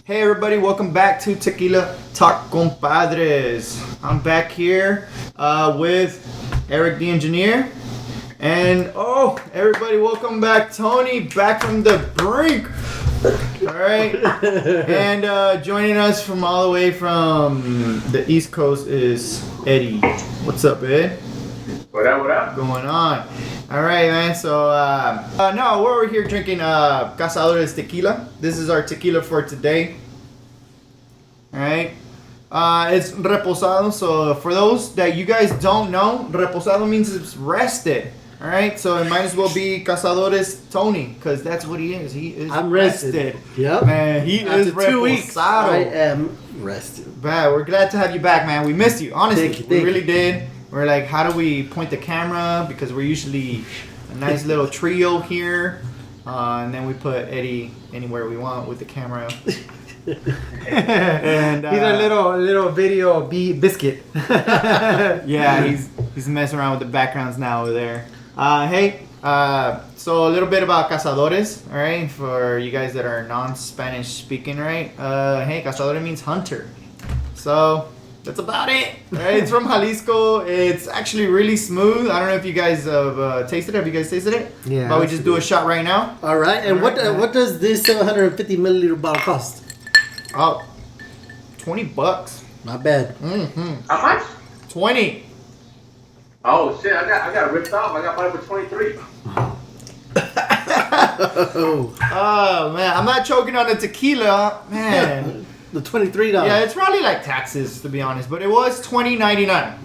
Hey everybody, welcome back to Tequila Talk Compadres. I'm back here with Eric the engineer. And everybody, welcome back Tony, back from the brink. Alright. And joining us from all the way from the East Coast is Eddie. What's up, Ed? What up, what up? Going on? Alright, man. So, we're here drinking Cazadores Tequila. This is our tequila for today. Alright. It's reposado. So, for those that you guys don't know, reposado means it's rested. Alright, so it might as well be Cazadores Tony, because that's what he is. He is rested. Yep. Man, he is reposado. 2 weeks, I am rested. Bad. We're glad to have you back, man. We missed you. Honestly, Thank we you. really did. We're like, how do we point the camera? Because we're usually a nice little trio here. And then we put Eddie anywhere we want with the camera. And he's a little video biscuit. yeah, he's messing around with the backgrounds now over there. So a little bit about Cazadores, all right, for you guys that are non-Spanish speaking, right? Hey, Cazadores means hunter. So that's about it. Right? It's from Jalisco. It's actually really smooth. I don't know if you guys have tasted it. Have you guys tasted it? Yeah. But we just do a shot right now. All right. And what does this 750 milliliter bottle cost? Oh, $20. Not bad. Mm-hmm. How much? 20. Oh shit! I got ripped off. I got mine for 23. Oh man, I'm not choking on the tequila, man. The $23. Yeah, it's probably like taxes to be honest, but it was $20.99.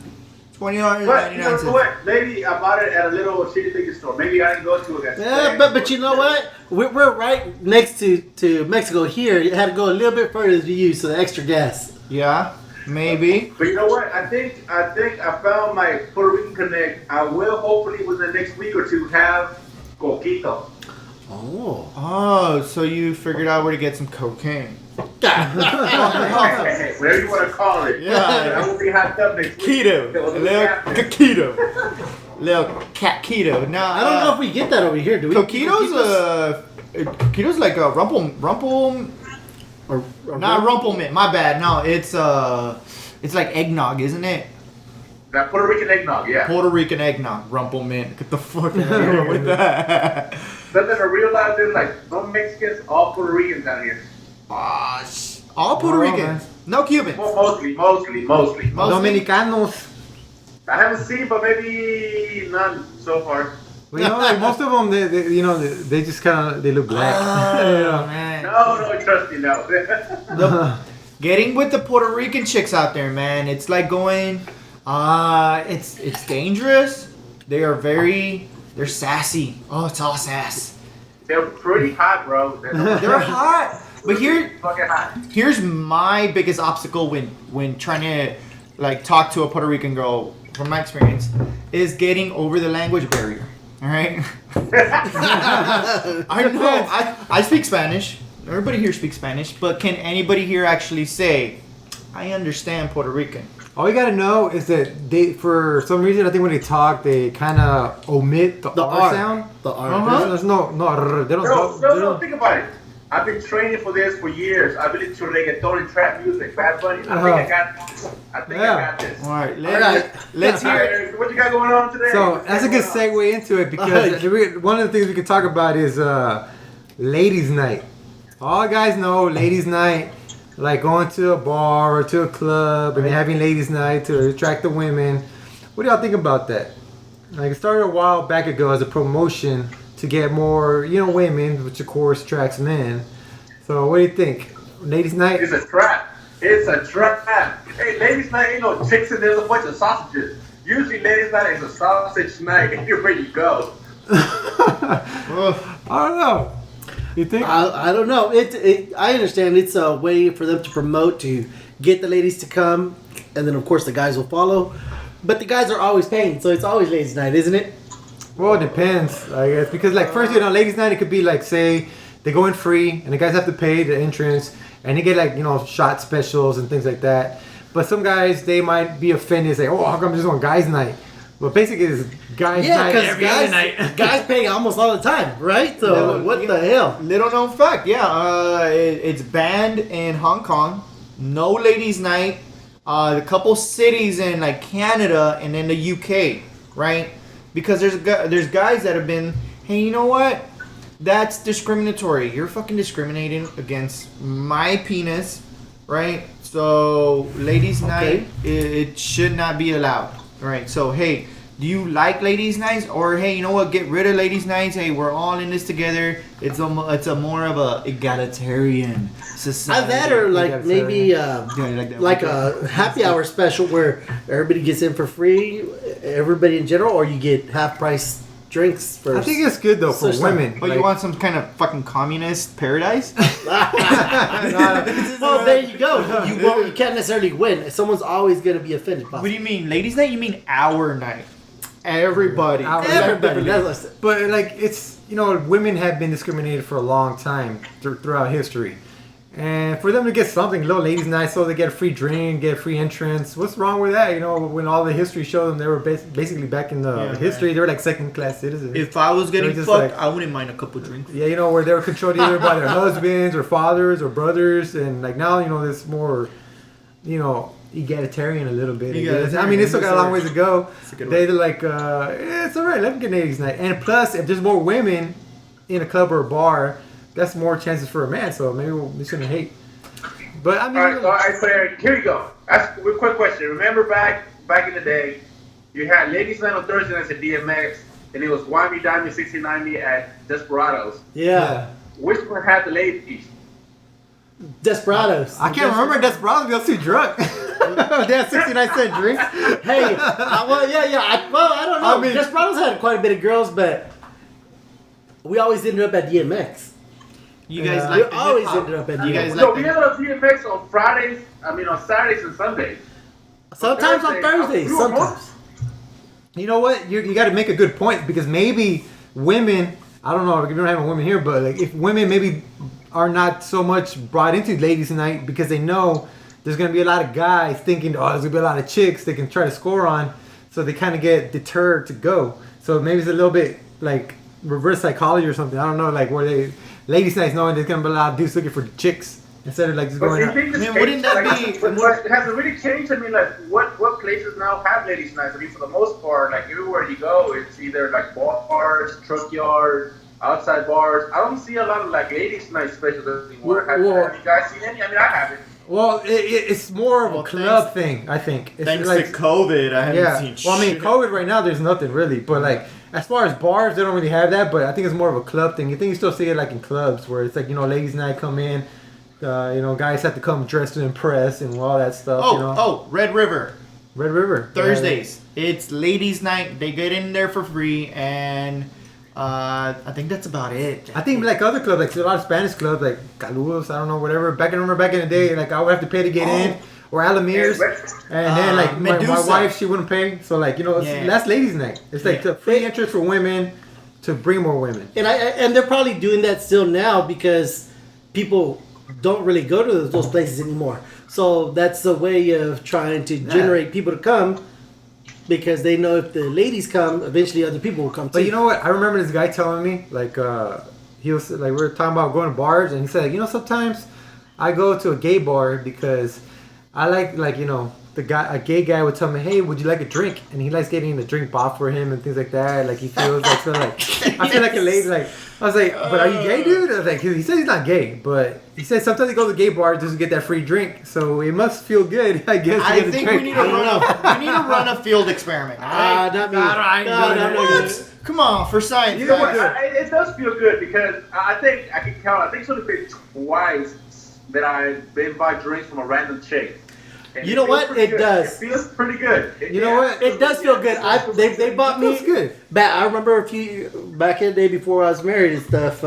But you know what? Maybe I bought it at a little shitty liquor store. Maybe I didn't go to it. Yeah, but you know what? We're right next to Mexico here. You had to go a little bit further to use, so the extra gas. Yeah, maybe. But you know what? I think I found my Puerto Rican connect. I will hopefully within the next week or two have coquito. Oh, so you figured out where to get some cocaine. Hey, whatever you want to call it. Yeah. I will be hot up next week. Keto. A little keto. Little cat keto. Now, I don't know if we get that over here. Do we? Coquito's like a rumple or not rumplemint. My bad. No, it's like eggnog, isn't it? That Puerto Rican eggnog, yeah. Puerto Rican eggnog, rumplemint. Get the fuck out of here with that. Something to realize is like no Mexicans, all Puerto Ricans down here. All Puerto Ricans. Man. No Cubans. Mostly. Dominicanos. I haven't seen, but maybe none so far. Well, you know, like most of them, they just kind of look black. Oh, man. No, trust me, no. Getting with the Puerto Rican chicks out there, man. It's like going. It's dangerous. They're sassy. Oh, it's all sass. They're pretty hot, bro. They're hot. But fucking hot. here's my biggest obstacle when trying to like talk to a Puerto Rican girl, from my experience, is getting over the language barrier. All right. I know. I speak Spanish. Everybody here speaks Spanish, but can anybody here actually say, "I understand Puerto Rican"? All you gotta know is that they, for some reason, I think when they talk, they kind of omit the R sound. The R. Uh-huh. There's no R. They don't. No, think about it. I've been training for this for years. I've been into reggaeton and trap music, Bad Bunny. I think I got this. All right. Let's hear it. What you got going on today? So that's a good segue into it because one of the things we could talk about is ladies' night. All guys know ladies' night, like going to a bar or to a club and having ladies' night to attract the women. What do y'all think about that? Like it started a while back ago as a promotion to get more, women, which of course attracts men. So what do you think? Ladies' night? It's a trap. Hey, ladies' night ain't no chicks and there's a bunch of sausages. Usually ladies' night is a sausage night anywhere you go. I don't know. You think? I don't know. I understand it's a way for them to promote, to get the ladies to come, and then of course the guys will follow. But the guys are always paying, so it's always ladies' night, isn't it? Well, it depends, I guess. Because, like, first, ladies' night, it could be, like, say, they go in free, and the guys have to pay the entrance, and they get, like, shot specials and things like that. But some guys, they might be offended, say, oh, how come this is on guys' night? Well, basically, it's guys' Yeah, night because every other night. guys pay almost all the time, right? So what the hell? Little known fact, yeah, it's banned in Hong Kong. No ladies' night. A couple cities in like Canada and in the UK, right? Because there's guys that have been, hey, you know what? That's discriminatory. You're fucking discriminating against my penis, right? So ladies' night, it should not be allowed, right? So hey, do you like ladies' nights, or hey, you know what? Get rid of ladies' nights. Hey, we're all in this together. It's a more of a egalitarian society. That or like maybe like a happy hour special where everybody gets in for free, everybody in general, or you get half price drinks for. I think it's good though for women. But you want some kind of fucking communist paradise? Well, there you go. You can't necessarily win. Someone's always going to be offended. What do you mean, ladies' night? You mean our night? Everybody. Everybody. But like it's women have been discriminated for a long time throughout history, and for them to get something, little ladies' night, so they get a free drink, get a free entrance. What's wrong with that? When all the history shows them they were basically back in the history, they were like second-class citizens. If I was getting fucked, like, I wouldn't mind a couple drinks. Yeah, where they were controlled either by their husbands or fathers or brothers, and like now there's more, egalitarian a little bit. I mean, it's still got a long ways to go. They're like, it's all right, let them get ladies' night. And plus, if there's more women in a club or a bar, that's more chances for a man. So maybe we shouldn't hate. But I mean, all right, Claire. Here you go. Ask a quick question. Remember back in the day, you had ladies' night on Thursday nights at DMX, and it was Wimey, Dimey, 69 at Desperados. Yeah. Which one had the ladies? Desperados. I can't remember Desperados. We got too drunk. They had 69-cent drinks. Hey, I don't know. I mean, Desperados had quite a bit of girls, but we always ended up at DMX. You guys we always ended up at DMX. So we ended up DMX on Fridays. I mean, on Saturdays and Sundays. Sometimes on Thursdays. Sometimes. You know what? You got to make a good point, because maybe women. I don't know if we don't have women here, but like if women maybe are not so much brought into ladies' night because they know there's gonna be a lot of guys thinking, oh, there's gonna be a lot of chicks they can try to score on, so they kind of get deterred to go. So maybe it's a little bit like reverse psychology or something. I don't know, like where they ladies' nights knowing there's gonna be a lot of dudes looking for chicks instead of like just going out. Man, wouldn't that be? Has it really changed? I mean, like what places now have ladies' nights? I mean, for the most part, like everywhere you go, it's either like bars, truck yards, outside bars. I don't see a lot of like ladies' night specials anymore. Have you guys seen any? I mean, I haven't. Well, it's more of a club thing, I think. It's thanks like, to COVID, I haven't seen Well, I mean, COVID right now, there's nothing really. But like, as far as bars, they don't really have that. But I think it's more of a club thing. I think you still see it like in clubs where it's like, ladies' night come in. Guys have to come dressed to impress and all that stuff. Red River. Red River. Thursdays. Yeah. It's ladies' night. They get in there for free, and I think that's about it. I think like other clubs, like a lot of Spanish clubs, like Caludos, I don't know, whatever. Back in the day, like I would have to pay to get in, or Alamir's, and then like my wife, she wouldn't pay. So like that's ladies' night. It's like the free entrance for women to bring more women. And they're probably doing that still now because people don't really go to those places anymore. So that's the way of trying to generate people to come. Because they know if the ladies come, eventually other people will come too. But you know what? I remember this guy telling me, like, he was like, we were talking about going to bars, and he said, sometimes I go to a gay bar because I like, a gay guy would tell me, hey, would you like a drink? And he likes getting the drink bought for him and things like that. Like he feels like, I feel like a lady. Like I was like, but are you gay, dude? I was like, he said he's not gay, but he said sometimes he goes to gay bars just to get that free drink. So it must feel good, I guess. I think we need to run a field experiment. Not me. No. Come on, for science. You know what? It does feel good because I think I can count. I think it's only been twice that I've been buy drinks from a random chick. And you know what? It does. It feels pretty good. You know what? It does feel good. They bought me. Feels good. I remember back in the day before I was married and stuff.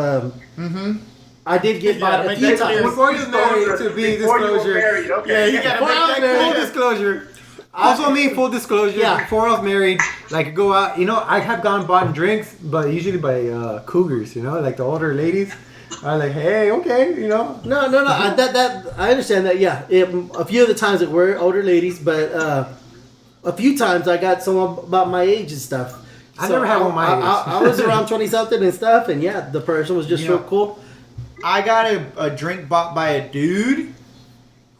I did get bought a few times. Before you married, to be disclosure. Okay. Yeah, you gotta make full disclosure. Also, me, full disclosure. Yeah. Before I was married, like go out. I have gone and bought drinks, but usually by cougars. Like the older ladies. I'm like, hey, okay, No. I understand that. Yeah, a few of the times it were older ladies, but a few times I got someone about my age and stuff. I never had one my age. I was around 20 something and stuff, and yeah, the person was just real cool. I got a drink bought by a dude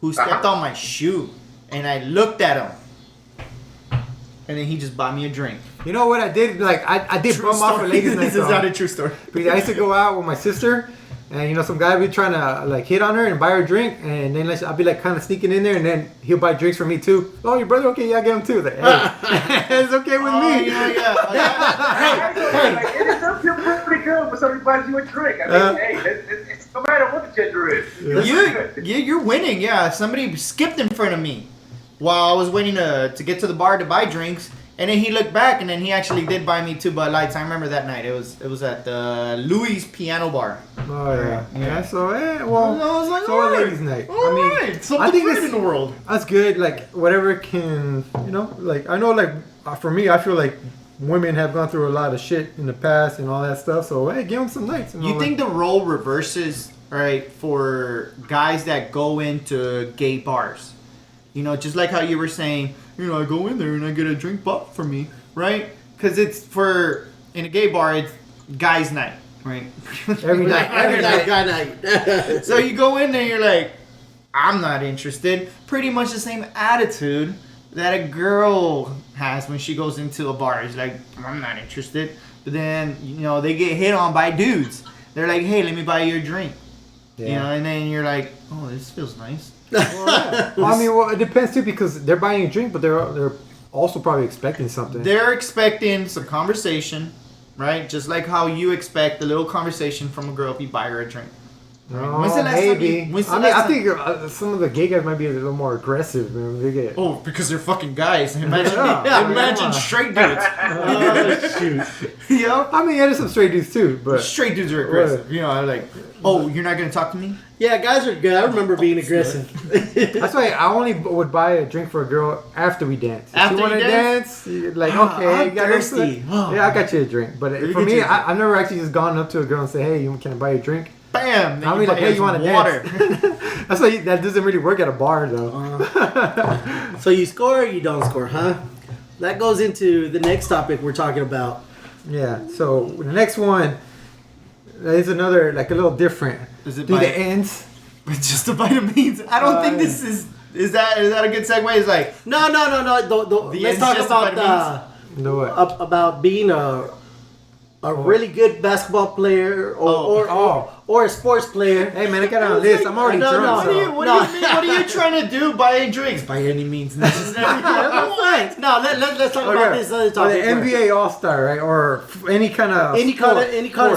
who stepped on my shoe, and I looked at him, and then he just bought me a drink. You know what I did? Like I did bum off for ladies' night. This is not a true story. Because I used to go out with my sister, and some guy would be trying to like hit on her and buy her a drink, and then I'll be like kind of sneaking in there, and then he'll buy drinks for me too. Oh, your brother? Okay, yeah, I get him too. Like, hey, it's okay with me. Like, it does feel pretty good when somebody buys you a drink. I mean, it's no matter what the gender is. You're winning. Yeah, somebody skipped in front of me while I was waiting to get to the bar to buy drinks. And then he looked back, and then he actually did buy me 2 Bud Lights. I remember that night. It was at the Louis Piano Bar. Oh yeah. So I was like, so a ladies' night. I think it's in the world. That's good. Like whatever can like I know like for me, I feel like women have gone through a lot of shit in the past and all that stuff. So hey, give them some nights. You think the role reverses, right, for guys that go into gay bars? Just like how you were saying. I go in there and I get a drink bought for me, right? Because in a gay bar, it's guys' night, right? Every night. Guy night. So you go in there and you're like, I'm not interested. Pretty much the same attitude that a girl has when she goes into a bar. It's like, I'm not interested. But then, they get hit on by dudes. They're like, hey, let me buy you a drink. Yeah. And then you're like, oh, this feels nice. Well, it depends too because they're buying a drink, but they're also probably expecting something. They're expecting some conversation, right? Just like how you expect a little conversation from a girl if you buy her a drink. Oh, maybe. I think some of the gay guys might be a little more aggressive. Man. They get... Oh, because they're fucking guys. Imagine straight dudes. Shoot. There's some straight dudes too, but straight dudes are aggressive. Like, oh, you're not gonna talk to me? Yeah, guys are good. I remember being aggressive. That's why I only would buy a drink for a girl after we dance. If after you want to dance, like okay, I'm thirsty. Yeah, I got you a drink. But for me, I've never actually just gone up to a girl and say, "Hey, can I buy you a drink?" Bam! I'll be like, "Hey, you want to dance?" That's why that doesn't really work at a bar, though. So you score or you don't score, huh? That goes into the next topic we're talking about. Yeah. So the next one is another like a little different. Is it do the ends? It's just the vitamins. I don't think this is. Is that a good segue? It's like no. Let's talk about about being a really good basketball player or a sports player. Hey man, I got on a list. I'm already drunk. What are you trying to do? Buying drinks by any means necessary? No, let's talk about this other topic. The NBA All-Star, right? Or any kind of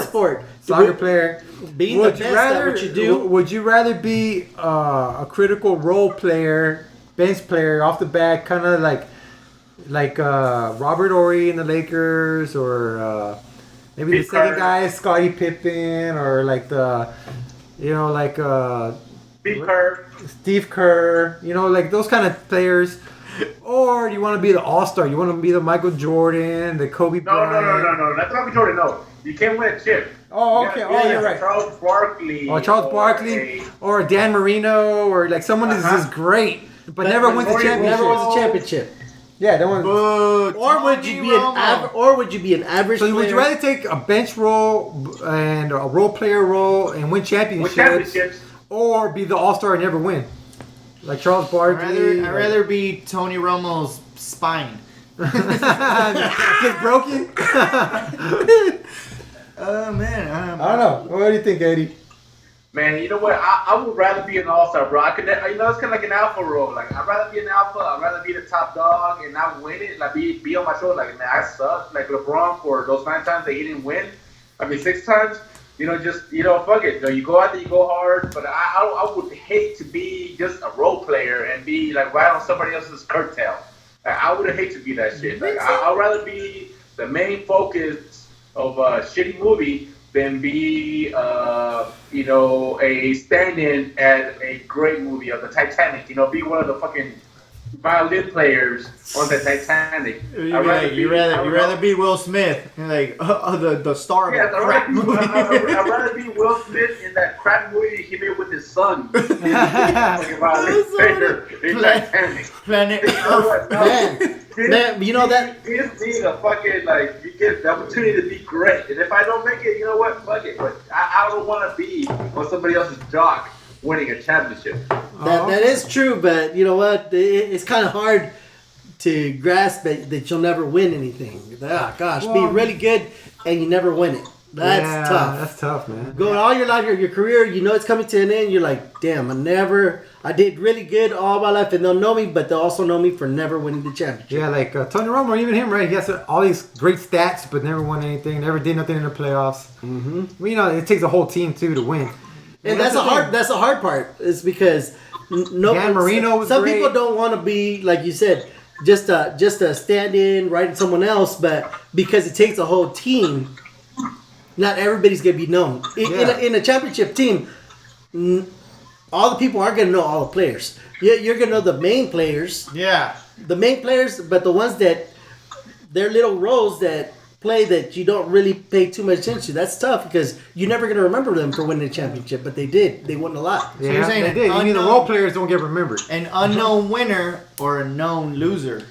sport. Soccer player. Being the best at what you do. Would you rather be a critical role player, bench player off the bat, kind of like Robert Horry in the Lakers, or maybe the second guy is Scottie Pippen, or like Steve Kerr, like those kind of players. Or do you want to be the All-Star? You want to be the Michael Jordan, the Kobe Bryant? No. Not Michael Jordan, no. You can't win a chip. Oh, okay. You're right. Charles Barkley. Or Dan Marino, or like someone who's just great, but never wins a championship. Yeah, that one. Or would you be an average? So player? Would you rather take a bench role and a role player role and win championships, or be the All-Star and never win? Like Charles Barkley. I'd rather be Tony Romo's spine. Get broken? Oh man. I don't know. What do you think, Eddie? Man, you know what? I would rather be an all-star, bro. It's kind of like an alpha role. Like, I'd rather be an alpha. I'd rather be the top dog and not win it. Like, be on my shoulder. Like, man, I suck. Like LeBron for those 9 times that he didn't win. 6 times. Fuck it. You go out there, you go hard. But I would hate to be just a role player and be like right on somebody else's curtail. I would hate to be that shit. Like, I'd rather be the main focus of a shitty movie than be, a stand-in at a great movie of the Titanic. Be one of the fucking violin players on the Titanic. You rather be Will Smith, like the star of Yes, a crap movie. I'd rather be Will Smith in that crap movie he made with his son. Fucking violin player in Titanic. Planet You know what? No. Man, you know that. Give me the fucking, like, you get the opportunity to be great. And if I don't make it, you know what? Fuck it. But I don't want to be on somebody else's jock winning a championship. That is true, but you know what? It's kind of hard to grasp that you'll never win anything. Ah, gosh, be really good and you never win it. That's tough. That's tough, man. Going all your life, your career, you know it's coming to an end. You're like, damn, I did really good all my life, and they'll know me, but they'll also know me for never winning the championship. Yeah, like Tony Romo, even him, right? He has all these great stats, but never won anything. Never did nothing in the playoffs. Mm-hmm. Well, you know, it takes a whole team too to win. And that's the hard part. Is because Dan Marino was some great. people don't want to be like you said, just a stand in, right, someone else, but because it takes a whole team. Not everybody's gonna be known in a championship team. All the people aren't gonna know all the players. You're gonna know the main players. Yeah. The main players, but the ones that they're little roles that play that you don't really pay too much attention to. That's tough because you're never gonna remember them for winning the championship, but they did. They won a lot. Yeah, you're saying they did. You mean the role players don't get remembered. An unknown winner or a known loser.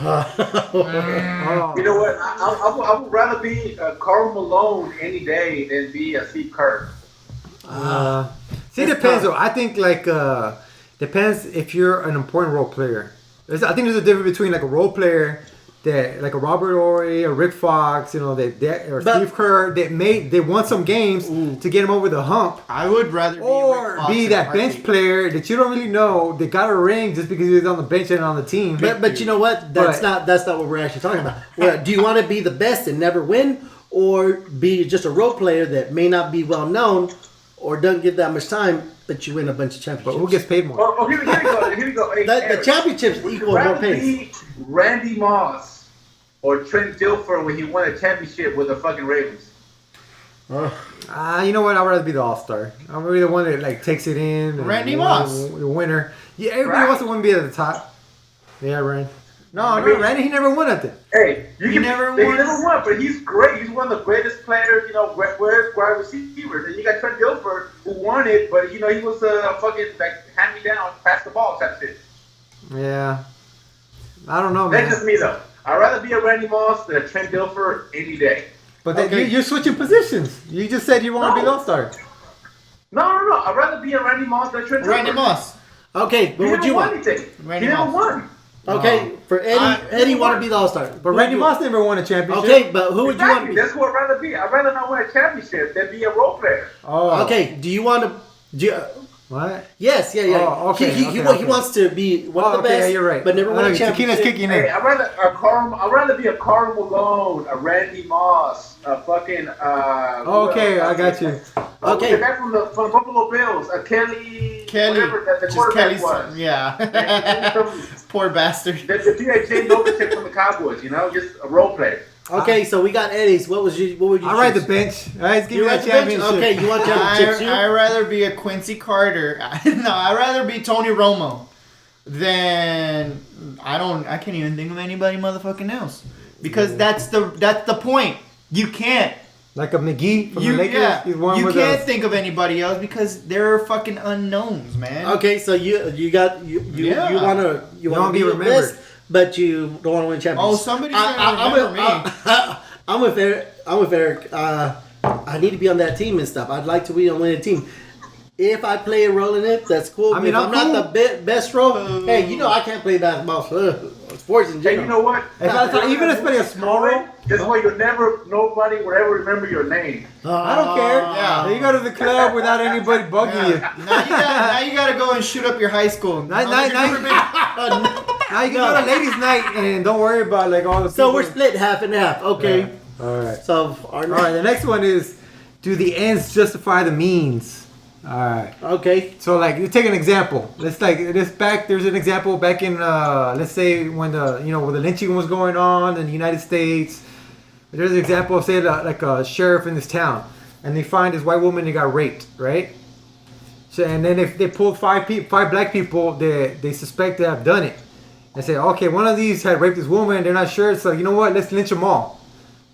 Oh. You know what? I would rather be Karl Malone any day than be a Steve Kerr. See, it depends though. I think depends if you're an important role player. I think there's a difference between like a role player that like a Robert Horry or Rick Fox, you know, Steve Kerr they won some games to get him over the hump. I would rather be Or Rick Fox be in that a bench heartbeat. player that you don't really know. They got a ring just because he was on the bench and on the team. But you know what? That's not what we're actually talking about. Well, do you want to be the best and never win, or be just a role player that may not be well known, or doesn't get that much time, but you win a bunch of championships? But who gets paid more? Oh, here we go. Here we go. Hey, The Eric, championships would you equal more rather pays. be Randy Moss or Trent Dilfer when he won a championship with the fucking Ravens? You know what? I'd rather be the all-star. I'm really the one that like takes it in. and Randy won- Moss. the winner. Yeah, everybody Right. wants to win, be at the top. Yeah, Randy. No, Randy. He never won nothing. Hey, He never he won. never won, but he's great. He's one of the greatest players, you know, wide receivers. And you got Trent Dilfer who won it, but you know he was a fucking like hand me down, pass the ball type shit. Yeah. I don't know, man. That's just me though. I'd rather be a Randy Moss than a Trent Dilfer any day. But you're switching positions. You just said you want to be the all-star. No. I'd rather be a Randy Moss than a Trent Dilfer. Randy Moss. Okay, what He would never you won want? anything. Randy He never Moss. won. Okay, for Eddie want to be the all-star. But Randy Moss never won a championship. Okay, but who would you want to Exactly. be? That's who I'd rather be. I'd rather not win a championship than be a role player. Oh. Okay, do you want to? What? Yes, yeah. Oh, okay, He okay. wants to be one of the best. Yeah, you're right. But never won a Tequila's championship. kicking in. Hey, I'd rather be a Karl Malone, a Randy Moss, a fucking. Okay, I got you. Okay. The guy from the Buffalo Bills, a Kelly. Whatever the Just quarterback Kelly's was. son. Yeah. And Poor bastard. the Jay Novacek from the Cowboys, you know, just a role player. Okay, so we got Eddie's. What would you I ride the choose? bench. All right, let's give You me ride that the bench? championship. Okay, you want championships? I'd rather be a Quincy Carter. No, I'd rather be Tony Romo than I can't even think of anybody motherfucking else. Because that's the point. You can't. Like a McGee from the Lakers. He's one you with can't us. think of anybody else because they're fucking unknowns, man. Okay, so you want to wanna be be the remembered. best, but you don't want to win championships. Oh, somebody's gonna remember me. I'm with Eric. I need to be on that team and stuff. I'd like to be on a team. If I play a role in it, that's cool. I mean, if I'm I'm not the best role, hey, you know I can't play basketball. Sports in Hey, general. you know what? Even if it's playing a small role, This way nobody will ever remember your name. I don't care. Yeah. You go to the club without anybody bugging you. Now you gotta go and shoot up your high school. Now you can go to ladies' night and don't worry about like all the So people. we're split half and half. Okay. Yeah. All right. So All right. The next one is, do the ends justify the means? All right. Okay. So like, you take an example. There's an example back in let's say when when the lynching was going on in the United States. There's an example of say like a sheriff in this town, and they find this white woman that got raped, right? So and then if they pulled five black people that they suspect to have done it, and say, okay, one of these had raped this woman, they're not sure, so you know what, let's lynch them all,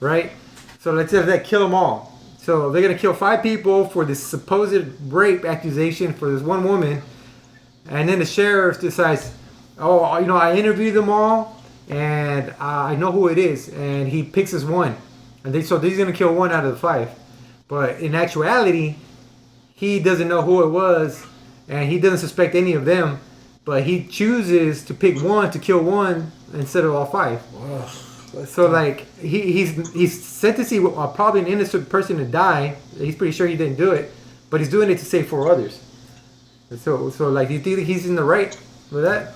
right? So let's just kill them all. So they're gonna kill 5 people for this supposed rape accusation for this one woman, and then the sheriff decides, oh, you know, I interviewed them all, and I know who it is, and he picks this one, and so he's gonna kill 1 out of the 5, but in actuality, he doesn't know who it was, and he doesn't suspect any of them, but he chooses to pick 1 to kill 1 instead of all 5. Ugh. So like he's sentencing probably an innocent person to die. He's pretty sure he didn't do it, but he's doing it to save 4 others. And so like, do you think he's in the right with that?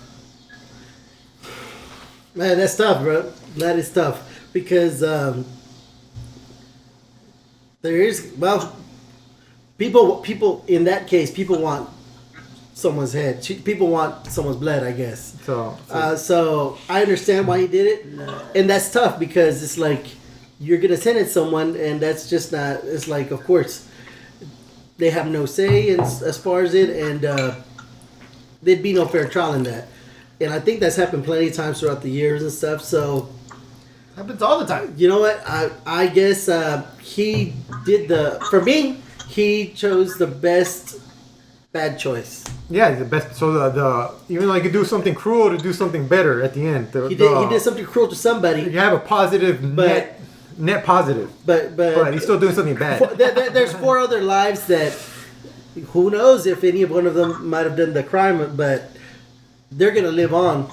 Man, that's tough, bro. That is tough because there is people in that case, people want someone's head. People want someone's blood, I guess. So I understand why he did it, and that's tough because it's like you're gonna sentence someone, and that's just not. It's like, of course, they have no say as far as it, and there'd be no fair trial in that. And I think that's happened plenty of times throughout the years and stuff. So Happens all the time. you know what? I guess he did for me. He chose the best bad choice. Yeah, the best. So the even though he could do something cruel to do something better at the end. He did something cruel to somebody. You have a positive net positive, but he's still doing something bad. There's 4 other lives that who knows if any of one of them might have done the crime, but they're gonna live on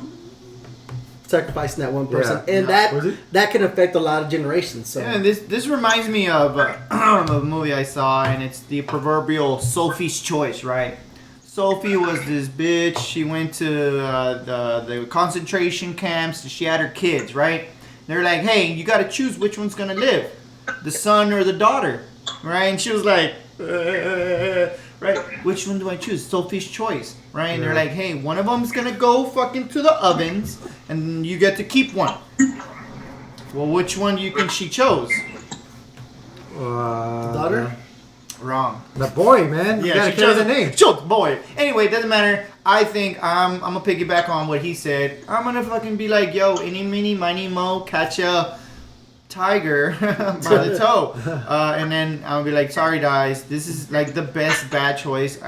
sacrificing that one person, and that can affect a lot of generations. So yeah, and this reminds me of a movie I saw, and it's the proverbial Sophie's Choice, right? Sophie was this bitch. She went to the concentration camps. She had her kids, right? They're like, hey, you got to choose which one's gonna live, the son or the daughter, right? And she was like, right, which one do I choose? Sophie's Choice, right? And they're like, hey, one of them's gonna go fucking to the ovens, and you get to keep one. Well, which one do you think she chose? daughter. Wrong. The boy, man. You gotta carry the name. She chose the boy. Anyway, it doesn't matter. I think I'm gonna piggyback on what he said. I'm gonna fucking be like, yo, any, mini, miny, mo, catch a tiger by the toe. And then I'll be like, sorry guys, this is like the best bad choice.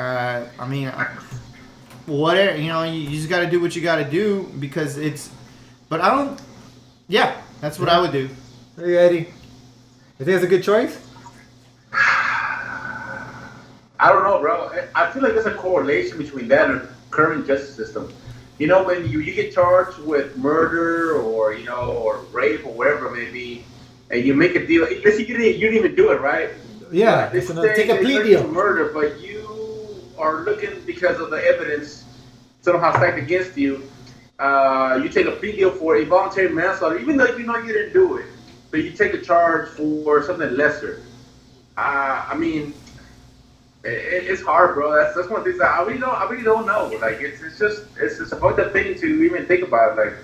Whatever, you just gotta do what you gotta do because it's, but I don't, yeah, that's what I would do. Hey, Eddie. You think it's a good choice? I don't know, bro. I feel like there's a correlation between that and the current justice system. You know, when you get charged with murder or, or rape or whatever it may be, and you make a deal, let's say you didn't even do it, right? Yeah. Take a plea deal. Murder, but you are looking because of the evidence somehow stacked against you. You take a plea deal for involuntary manslaughter, even though you know you didn't do it, but you take a charge for something lesser. It's hard, bro. That's one of the things that I really don't know. Like it's just a fucked up thing to even think about. Like,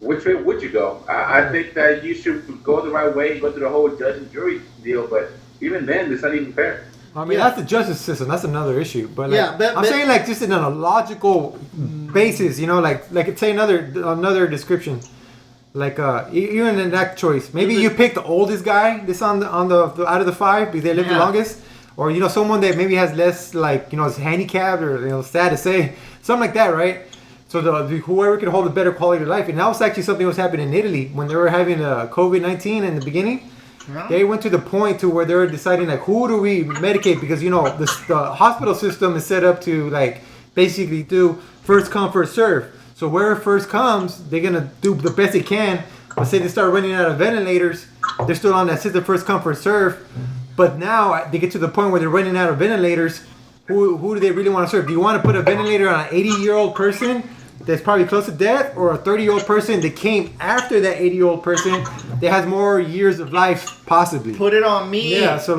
which way would you go? I think that you should go the right way, go through the whole judge and jury deal. But even then, it's not even fair. I mean, that's the justice system. That's another issue. But like, but I'm saying like just in a logical basis. Like say another description. Like even in that choice, maybe you pick the oldest guy. This on the out of the 5 because they live the longest. Or someone that maybe has less is handicapped or sad to say, something like that, right? So whoever can hold a better quality of life, and that was actually something that was happening in Italy when they were having COVID-19 in the beginning. Yeah. They went to the point to where they were deciding who do we medicate because the hospital system is set up to basically do first come first serve. So where first comes, they're gonna do the best they can. But say they start running out of ventilators, they're still on that system first come first serve. But now they get to the point where they're running out of ventilators. Who do they really want to serve? Do you want to put a ventilator on an 80-year-old person that's probably close to death, or a 30-year-old person that came after that 80-year-old person that has more years of life possibly? Put it on me. Yeah. So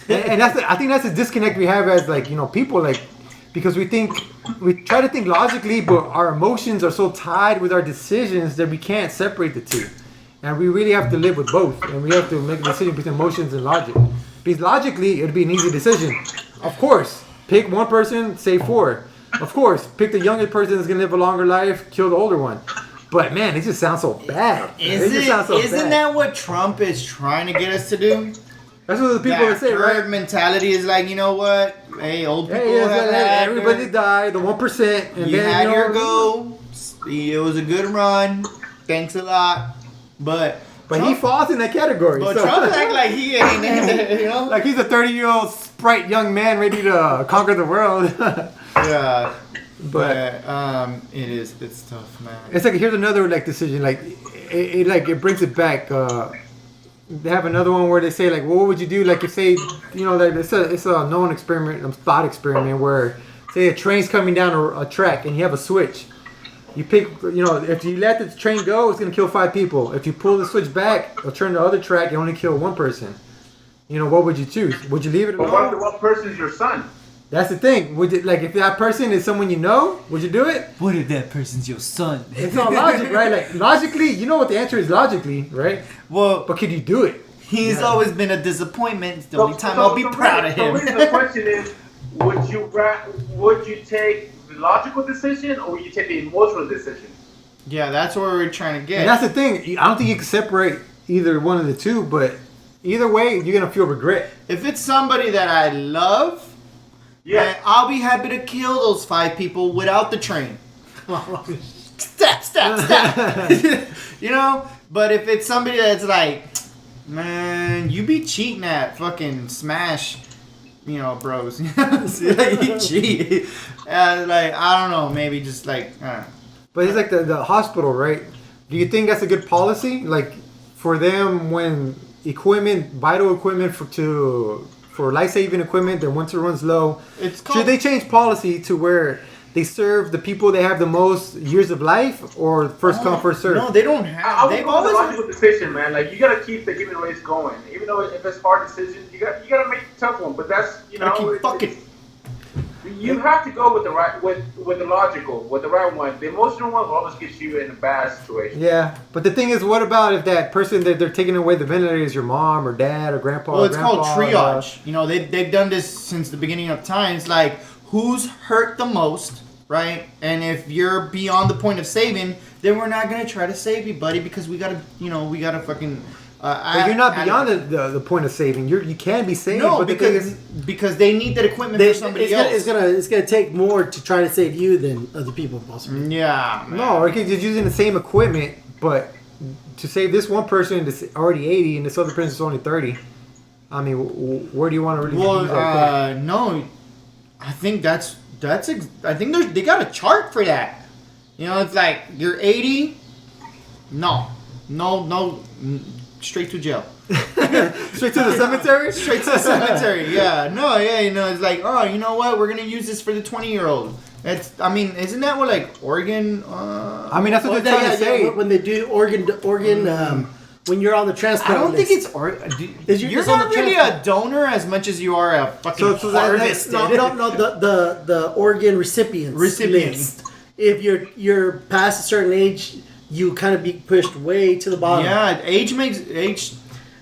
and I think that's a disconnect we have as people because we try to think logically, but our emotions are so tied with our decisions that we can't separate the two. And we really have to live with both. And we have to make a decision between emotions and logic. Because logically, it would be an easy decision. Of course, pick one person, say 4. Of course, pick the younger person that's gonna live a longer life, kill the older one. But man, it just sounds so bad. Isn't that what Trump is trying to get us to do? That's what the people would say, right? Mentality is like, you know what? Hey, old people everybody died, the 1%. And you then, had your go. It was a good run. Thanks a lot. But Trump, he falls in that category. But so. Trump act like he ain't it, you know? Like he's a 30-year-old sprite young man ready to conquer the world. Yeah. But it's tough, man. It's like here's another like decision. Like it brings it back. They have another one where they say like, well, what would you do? Like if say, you know, like it's a known experiment, thought experiment where say a train's coming down a track and you have a switch. You pick, you know, if you let the train go, it's gonna kill 5 people. If you pull the switch back, it'll turn the other track and only kill 1 person. You know, what would you choose? Would you leave it alone? But what if the 1 person is your son? That's the thing. Would you, like if that person is someone you know, would you do it? What if that person's your son? It's all logic, right? Like logically, you know what the answer is logically, right? Well, but could you do it? He's always been a disappointment. It's the only time I'll be proud of him. So the question is, would you take the logical decision or would you take the emotional decision? Yeah, that's where we're trying to get. And that's the thing. I don't think you can separate either one of the two, but either way, you're gonna feel regret. If it's somebody that I love. Yeah, I'll be happy to kill those 5 people without the train. Stop. You know? But if it's somebody that's like, man, you be cheating at fucking Smash, you know, bros. Like, you cheat. Like, I don't know, maybe just like, But it's like the hospital, right? Do you think that's a good policy? Like, for them, when vital equipment for life-saving equipment, then once it runs low, should they change policy to where they serve the people that have the most years of life, or first come, first serve? No, they don't have. They've always a logical decision, man. Like you gotta keep the human race going, even though if it's hard decision, you gotta make a tough one. But that's you have to go with the right with the logical, with the right one. The emotional one will always get you in a bad situation. Yeah, but the thing is, what about if that person that they're taking away the ventilator is your mom or dad or grandpa? Well, it's called triage. You know, they've done this since the beginning of time. It's like who's hurt the most, right? And if you're beyond the point of saving, then we're not gonna try to save you, buddy, because we gotta fucking. But you're not beyond the point of saving. You can be saved. No, but because they need that equipment for somebody else. It's gonna take more to try to save you than other people possibly. Yeah. Man. No, or you're using the same equipment, but to save this one person that's already 80 and this other person's only 30. I mean, where do you want to really? Well, no, I think I think they got a chart for that. You know, it's like you're 80. No. Straight to jail. Straight to the cemetery? Straight to the cemetery, yeah. No, yeah, you know, it's like, oh, you know what? We're going to use this for the 20-year-old. Isn't that what, like, Oregon... I mean, that's what they're trying to say. When they do Oregon, when you're on the transplant I don't think it's Oregon. You're not really a donor as much as you are a fucking harvested. No, the Oregon recipients. List. If you're past a certain age... You kind of be pushed way to the bottom. Yeah, age.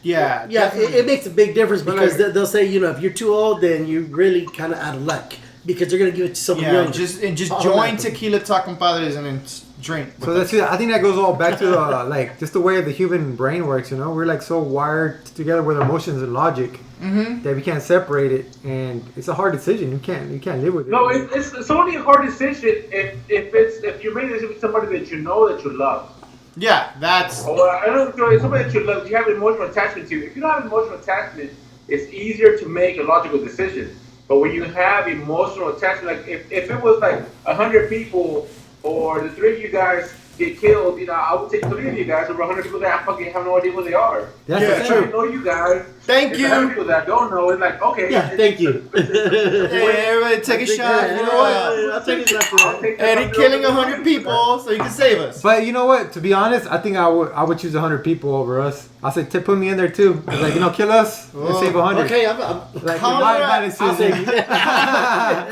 Yeah, it makes a big difference because they'll say, you know, if you're too old, then you're really kind of out of luck because they're gonna give it to someone young. Just join Tequila Talk Compadres and then drink. So that's it. I think that goes all back to like just the way the human brain works. You know, we're like so wired together with emotions and logic that we can't separate it, and it's a hard decision. You can't live with it. No, it's only a hard decision if you make a decision with somebody that you know that you love. Yeah, that's. Or I don't know, somebody that you love, you have an emotional attachment to. If you don't have emotional attachment, it's easier to make a logical decision. But when you have emotional attachment, like if it was like 100 people or the 3 of you guys get killed, you know, I would take 3 of you guys over 100 people that I fucking have no idea who they are. That's true. I know you guys. Thank you. 100 people that I don't know, it's like, okay. Yeah, thank you. Hey, everybody take a shot. I'll take a shot for that. Eddie killing 100 people so you can save us. But you know what? To be honest, I think I would choose 100 people over us. I said, put me in there too. Like, you know, kill us and save 100. Okay, I'm like my decision.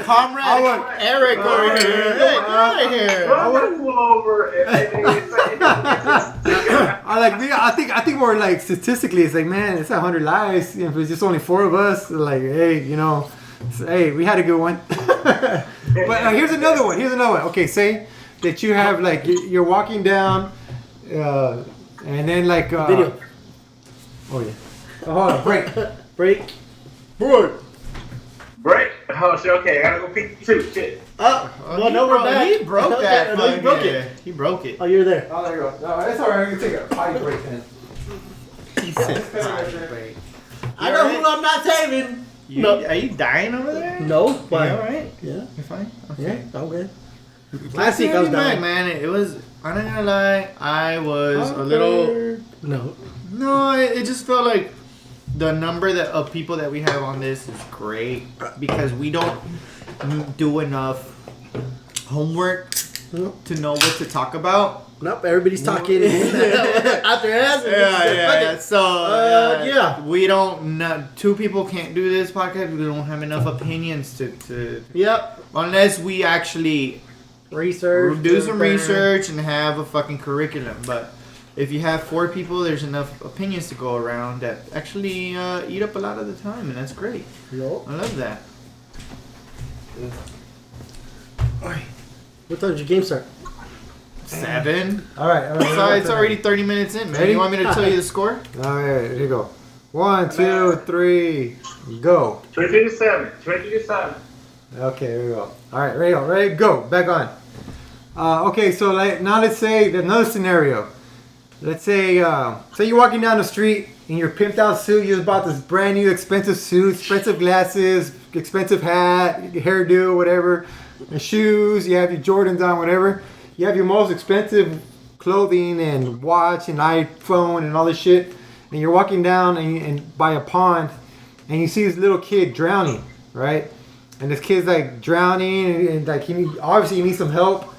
Comrade Eric over here. Hey, get out of here. I want to pull over. I think we're like statistically, it's like, man, it's 100 lives. You know, if it's just only 4 of us, like, hey, you know, So, hey, we had a good one. But here's another one. Okay, say that you have like you're walking down, and then like Video. Oh yeah. Oh, hold on, break. Break. Break. Oh shit. Okay, I gotta go pee too. Shit. Oh, well, no, we're back. He broke Okay, that. no, you broke fucking- it. He broke it. Oh, you're there. Oh, there you go. No, that's all right. We can take a potty break then. He said, I know who I'm not saving. No. Are you dying over there? No, You but all right? yeah, You're fine? yeah, I'm good. Last week I was dying. man. It was, I'm not gonna lie, I was a little... No, it just felt like the number of people that we have on this is great because we don't do enough homework to know what to talk about. nope. Everybody's talking out their ass. Yeah. So yeah. we don't. Two people can't do this podcast. We don't have enough opinions to Yep. unless we actually Research. do some research and have a fucking curriculum. But if you have 4 people, there's enough opinions to go around that actually eat up a lot of the time, and that's great. Nope. I love that. What time did your game start? 7. All right. So it's already 30 minutes in, man. Ready? You want me to tell you the score? All right, here you go. 1, 2, 3, go. 20-7. 20-7. Okay, here we go. All right, ready, go. Back on. Okay, so now let's say another scenario. Let's say you're walking down the street in your pimped out suit. You just bought this brand new expensive suit, expensive glasses, expensive hat, hairdo, whatever, and shoes. You have your Jordans on, whatever. You have your most expensive clothing and watch and iPhone and all this shit. And you're walking down and by a pond, and you see this little kid drowning, right? And this kid's like drowning, and like obviously he needs some help.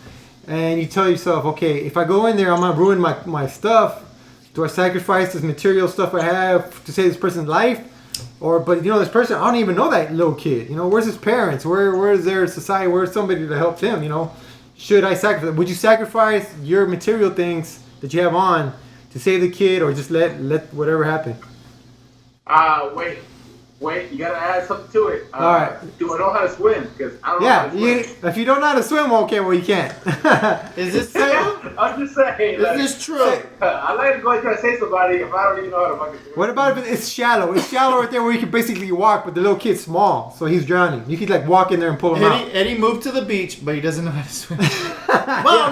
And you tell yourself, okay, if I go in there, I'm gonna ruin my stuff. Do I sacrifice this material stuff I have to save this person's life? But this person, I don't even know that little kid. Where's his parents? Where's their society? Where's somebody to help him? Should I sacrifice? Would you sacrifice your material things that you have on to save the kid, or just let whatever happen? Wait, you gotta add something to it. All right. Do I know how to swim? Because I don't know how to swim. If you don't know how to swim, okay, well you can't. Is this true? I'm just saying. Is this true? I like to go and try to say somebody if I don't even know how to fucking swim. What about if it's shallow? It's shallow right there where you can basically walk, but the little kid's small, so he's drowning. You could like walk in there and pull him out. Eddie moved to the beach, but he doesn't know how to swim. Well,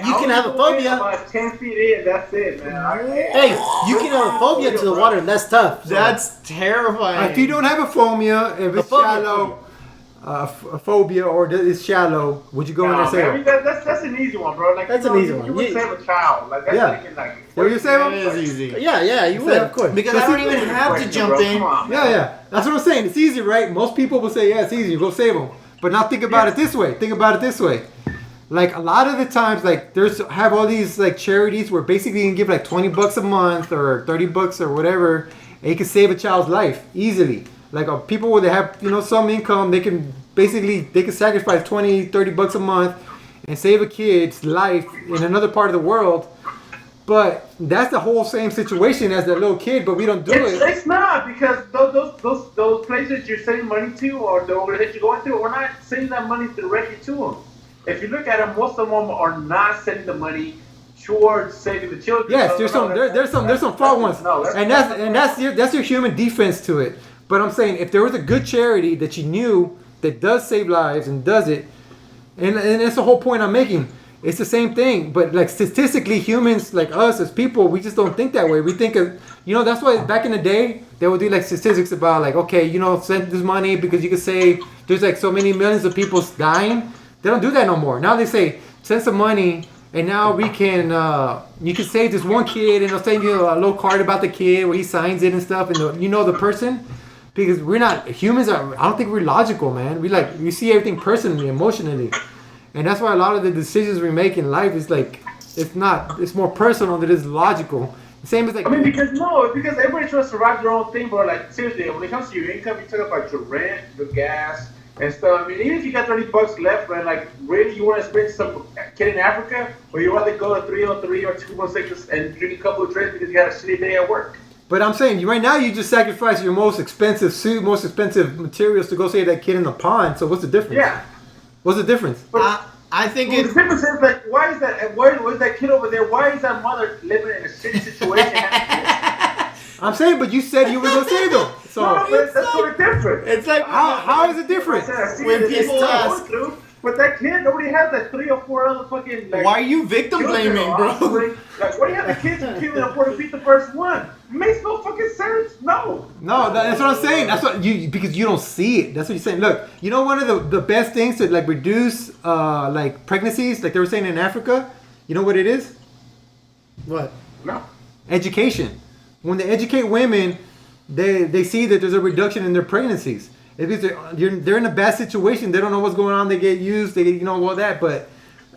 you can have a phobia. About 10 feet in, that's it, man. Hey, you can have a phobia to the water, and that's tough. So. That's terrifying. If you don't have a phobia, if it's shallow, a phobia or it's shallow, would you go in there and save him? That's an easy one, bro. Like, That's an easy one. You would save a child. Like, that's thinking, like, Will you save That him? is easy. Yeah, you would, of course. Because I don't even have to jump in. Yeah. That's what I'm saying. It's easy, right? Most people will say, yeah, it's easy. Go save him. But now think about it this way. Like a lot of the times, like have all these like charities where basically you can give like $20 a month or $30 or whatever, and you can save a child's life easily. Like people where they have some income, they can sacrifice $20-$30 a month and save a kid's life in another part of the world. But that's the whole same situation as that little kid, but we don't do it. It's not, because those places you're sending money to, or the organization you're going to, we're not sending that money directly to them. If you look at them, most of them are not sending the money towards saving the children. Yes, there's some fraud ones, and that's your human defense to it. But I'm saying if there was a good charity that you knew that does save lives and does it, and that's the whole point I'm making. It's the same thing, but like statistically, humans like us as people, we just don't think that way. We think of, that's why back in the day they would do like statistics about like, okay, send this money because you could save. There's like so many millions of people dying. They don't do that no more. Now they say send some money, and now we can you can save this one kid, and they'll send you a little card about the kid where he signs it and stuff, and the person. Because we're not humans. I don't think we're logical, man. We see everything personally, emotionally. And that's why a lot of the decisions we make in life is like, it's more personal than it is logical. Same as like. Because everybody tries to survive their own thing, bro. Like, seriously, when it comes to your income, you talk about your rent, your gas, and stuff. Even if you got $30 left, man, like, really, you want to spend some kid in Africa, or you rather go to 303 or 216 and drink a couple of drinks because you had a shitty day at work? But I'm saying right now you just sacrifice your most expensive suit, most expensive materials to go save that kid in the pond. So what's the difference? Yeah. What's the difference? But I think the it's difference is like, why is that? Why was that kid over there? Why is that mother living in a shitty situation? I'm saying, but you said you were gonna save them. So No, but that's sort of different. it's like how is it different? When people ask, but that kid, nobody has like 3 or 4 other fucking. Like, why are you victim children blaming, or bro? offspring. Like, why do you have the kids who kill and afford to beat the first one? It makes no fucking sense. No. No, that's what I'm saying. That's what you because you don't see it. That's what you're saying. Look, you know one of the best things to like reduce like pregnancies, like they were saying in Africa. You know what it is? What? No. Education. When they educate women, they see that there's a reduction in their pregnancies. It's because they're in a bad situation. They don't know what's going on. They get used. They get all that. But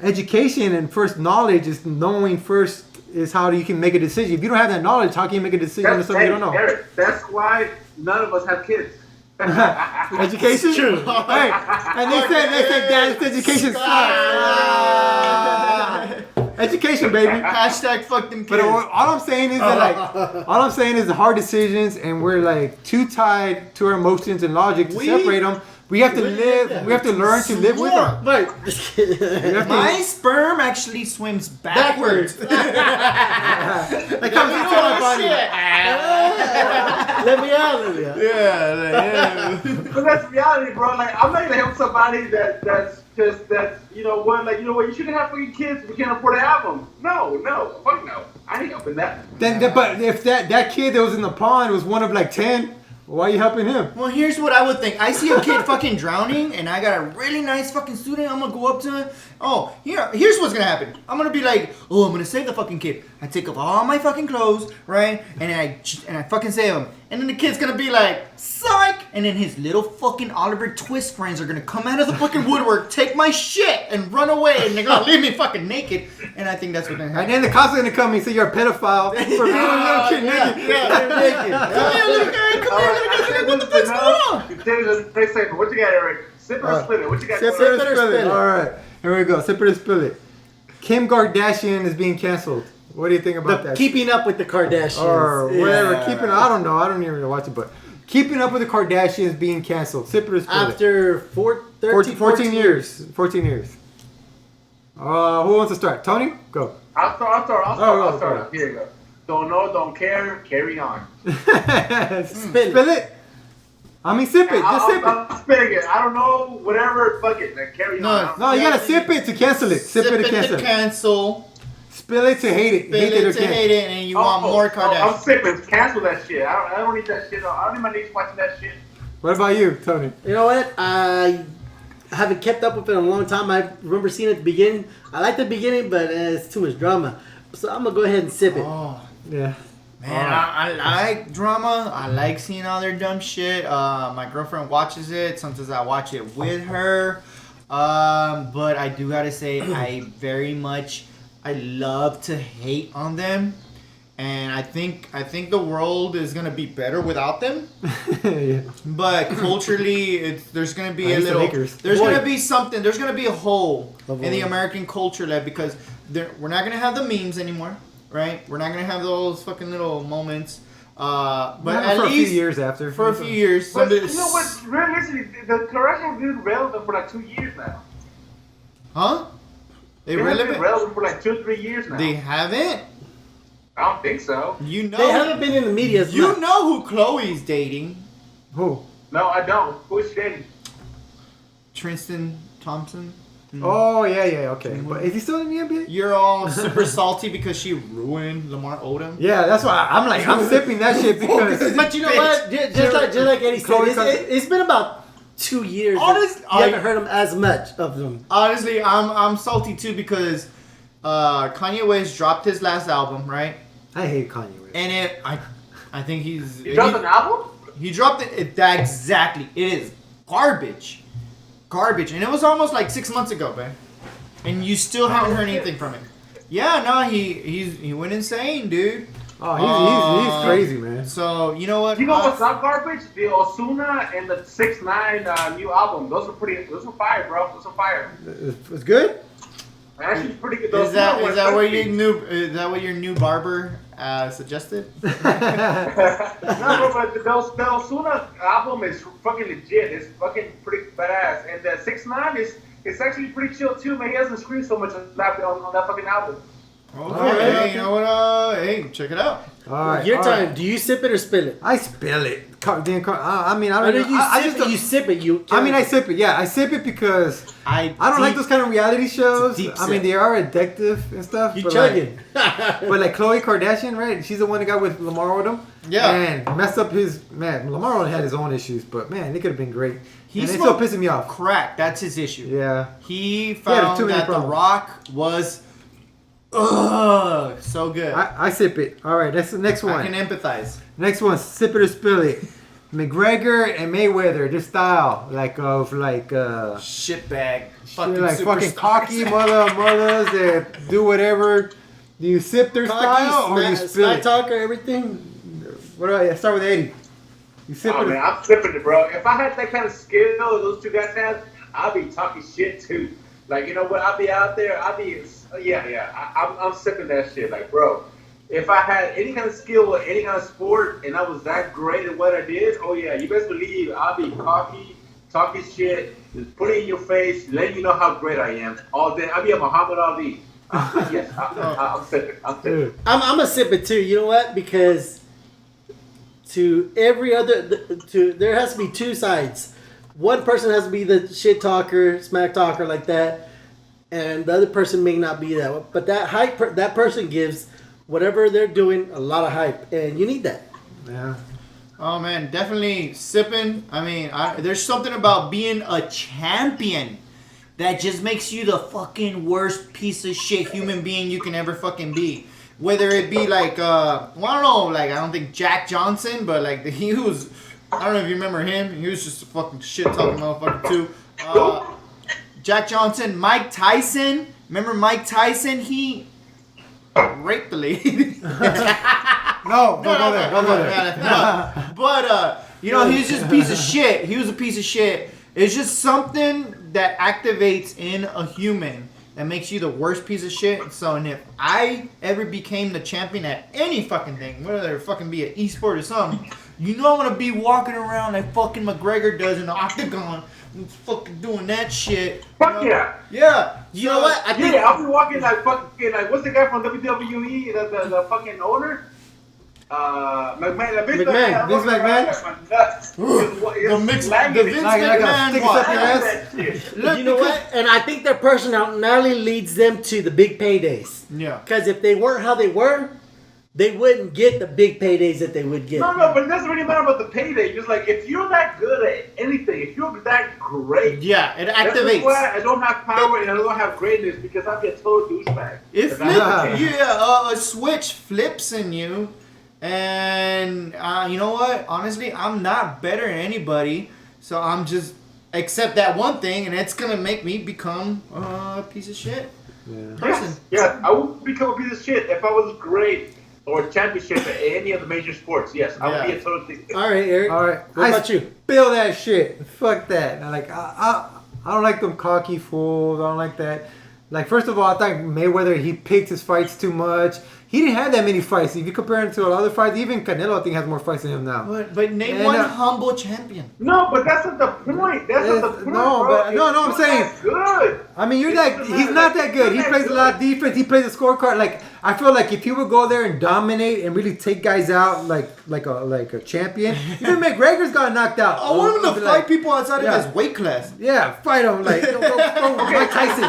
education and first knowledge is knowing first is how you can make a decision. If you don't have that knowledge, how can you make a decision on something you don't know? Eric, that's why none of us have kids. Education? It's true. Hey, and they said dad's education sucks. Education, baby. Hashtag fuck them kids. But all I'm saying is that all I'm saying is the hard decisions, and we're like too tied to our emotions and logic to separate them. We have to live. We have to learn to live with them. Right. My sperm actually swims backwards. That comes into my body. Let me out. Yeah. But that's reality, bro. Like, I'm not gonna help somebody that's you know what, you shouldn't have fucking kids if you can't afford to have them. No, fuck no. I ain't helping that. But if that kid that was in the pond was one of like 10, why are you helping him? Well, here's what I would think. I see a kid fucking drowning, and I got a really nice fucking student. I'm gonna go up to him. Oh, here's what's gonna happen. I'm gonna be like, oh, I'm gonna save the fucking kid. I take off all my fucking clothes, right? And I fucking save him. And then the kid's gonna be like, psych! And then his little fucking Oliver Twist friends are gonna come out of the fucking woodwork, take my shit, and run away. And they're gonna leave me fucking naked. And I think that's what they're gonna And happen. then the cops are gonna come and say you're a pedophile for being a little kid naked. Come here, little guy. Come here, little guy. What the fuck's going on? What you got, Eric? Sip it or split it? What you got? Sip it or spill it. All right, here we go. Sip it or spill it. Kim Kardashian is being canceled. What do you think about that? Keeping up with the Kardashians. Or whatever. Yeah. I don't know. I don't even watch it, but Keeping Up with the Kardashians being canceled. Sip it or spill it. After 14 years. 14 years. Who wants to start? Tony? Go. I'll start. Go. Here you go. Don't know, don't care, carry on. Spill it. I mean, sip it. Just sip it. I'm spitting it. I don't know, whatever, fuck it. Like, carry on. No, you gotta sip it to cancel it. Sip it to cancel it. Cancel. Spill it to hate it. Spill it to hate it, and you want more Kardashians. I'm sipping. Cancel that shit. I don't need that shit. I don't need my niece watching that shit. What about you, Tony? You know what? I haven't kept up with it in a long time. I remember seeing it at the beginning. I like the beginning, but it's too much drama. So I'm going to go ahead and sip it. Oh, Yeah. man, I like drama. I like seeing all their dumb shit. My girlfriend watches it. Sometimes I watch it with her. But I do gotta say, I love to hate on them. And I think the world is gonna be better without them. Yeah. But culturally, there's gonna be I hate the Lakers. there's Boy. gonna be something. There's gonna be a hole A in the void. American culture, because we're not gonna have the memes anymore, right? We're not gonna have those fucking little moments. But at for least a few years after. for a few years, But somebody- you know what? Realistically, the Kardashians have been relevant for like 2 years now. huh? They They've been relevant? relevant for like 2 or 3 years now. They haven't. I don't think so. You know. They haven't been in the media as You much. know who Chloe's dating? Who? No, I don't. Who is she dating? Tristan Thompson. Oh, yeah, okay. But is he still in the NBA? You're all super salty because she ruined Lamar Odom. Yeah, that's why I'm like, I'm sipping that shit because. But you know what? Just like Eddie said, it's been about 2 years. Honest- you haven't heard them as much of them. Honestly, I'm salty too because Kanye West dropped his last album, right? I hate Kanye West. And I think You dropped an album? He dropped it. That exactly. It is garbage, and it was almost like 6 months ago, man. And you still haven't heard anything from him. Yeah, no, he went insane, dude. Oh, he's crazy, man. So you know what? You know what's not garbage? The Ozuna and the 6ix9ine new album. Those are fire, bro. Those are fire. It's good? Actually, pretty good. Is that what your new barber suggested. No, bro, but the Ozuna album is fucking legit. It's fucking pretty badass. And the 6ix9ine is actually pretty chill too, man. He doesn't scream so much on that fucking album. Okay, Right. you know what? Hey, check it out. All right. Your all time. right. Do you sip it or spill it? I spill it. I mean, I I know don't know. you sip it. You sip it. I sip it. Yeah, I sip it because I don't like those kind of reality shows. deep I mean, sip. they are addictive and stuff. You but chugging. but like Khloe Kardashian, right? She's the one that got with Lamar with him. Yeah. And messed up his man. Lamar had his own issues, but man, they could have been great. He and it's still smoked pissing me off. Crack. That's his issue. Yeah. He had found too many that The problems. Rock was, so good. I sip it. All right, that's the next I one. can empathize. Next one, sip it or spill it. McGregor and Mayweather, their style, Shitbag. fucking cocky mothers that do whatever. Do you sip their style or you spill smack it? talk or everything. What do I start with Eddie? You sip Oh it. man, I'm sipping it, bro. If I had that kind of skill those two guys have, I'd be talking shit too. Like, you know what? I'd be out there. I'm sipping that shit. Like, bro, if I had any kind of skill or any kind of sport and I was that great at what I did, oh yeah, you best believe I'll be cocky, talking shit, just put it in your face, letting you know how great I am. All day, I'll be a Muhammad Ali. Yes, I'm sipping. I'm sipping. I'm a sip it too. You know what? Because there has to be two sides. One person has to be the shit talker, smack talker like that, and the other person may not be that. But that hype, that person gives whatever they're doing a lot of hype, and you need that. Yeah. Oh man, definitely sipping. I mean, there's something about being a champion that just makes you the fucking worst piece of shit human being you can ever fucking be. Whether it be like, I don't know, like I don't think Jack Johnson, but like he was, I don't know if you remember him. He was just a fucking shit talking motherfucker too. Jack Johnson, Mike Tyson. Remember Mike Tyson? He raped the lady. No, don't go there. Don't go there. But you know, he was just a piece of shit. He was a piece of shit. It's just something that activates in a human that makes you the worst piece of shit. So, and if I ever became the champion at any fucking thing, whether it fucking be an esport or something, you know I'm gonna be walking around like fucking McGregor does in the octagon, fucking doing that shit. Fuck yeah. Yeah. You know what? I think I'll be walking like fucking, like, what's the guy from WWE, the fucking owner? McMahon. Vince McMahon? The Vince Like, I gotta McMahon stick walk. up your ass. Look, you know what? And I think their personality leads them to the big paydays. Yeah. Because if they weren't how they were, they wouldn't get the big paydays that they would get. No, but it doesn't really matter about the payday. Just like, if you're that good at anything, if you're that great, Yeah, it that's activates. why I don't have power and I don't have greatness, because I'd be a total douchebag. It If that's the flips. case. Yeah, a switch flips in you, and you know what? Honestly, I'm not better than anybody, so I'm just accept that one thing, and it's gonna make me become a piece of shit person. Yes, I would become a piece of shit if I was great or championship at any of the major sports. Yes, I would be a total piece of shit. All right, Eric. All right. What about you? Spill that shit. Fuck that. I don't like them cocky fools. I don't like that. Like, first of all, I thought Mayweather, he picked his fights too much. He didn't have that many fights. If you compare him to other fights, even Canelo, I think, has more fights than him now. But name And, one humble champion. No, but that's not the point. That's not the point, no, bro. but- no, If I'm you're saying- that good. I mean, he's not that good. He plays a lot of defense. He plays a scorecard. Like, I feel like if he would go there and dominate and really take guys out like a champion, even McGregor's got knocked out. I want him to Like, fight people outside yeah. of his weight class. Yeah, fight him. Like, go Mike Tyson.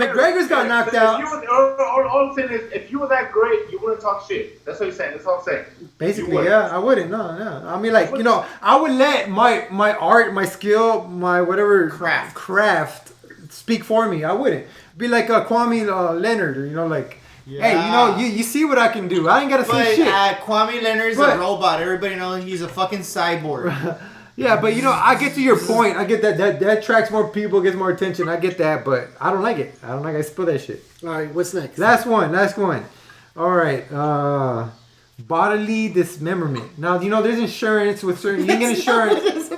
McGregor's got knocked out. All I'm saying is, if you were that great, you wouldn't talk shit. That's what he's saying. That's all I'm saying. Basically, You yeah, I wouldn't. No. I mean, like, you know, I would let my art, my skill, my whatever craft speak for me. I wouldn't be like Kwame Leonard, or, you know, like, hey, you know, you see what I can do. I ain't gotta But say shit. Kwame Leonard's a robot. Everybody knows he's a fucking cyborg. Yeah, but you know, I get to your point. I get that attracts more people, gets more attention. I get that, but I don't like it. I spill that shit. All right, what's next? Last one. All right. Bodily dismemberment. Now, you know, there's insurance with certain. You can get insurance.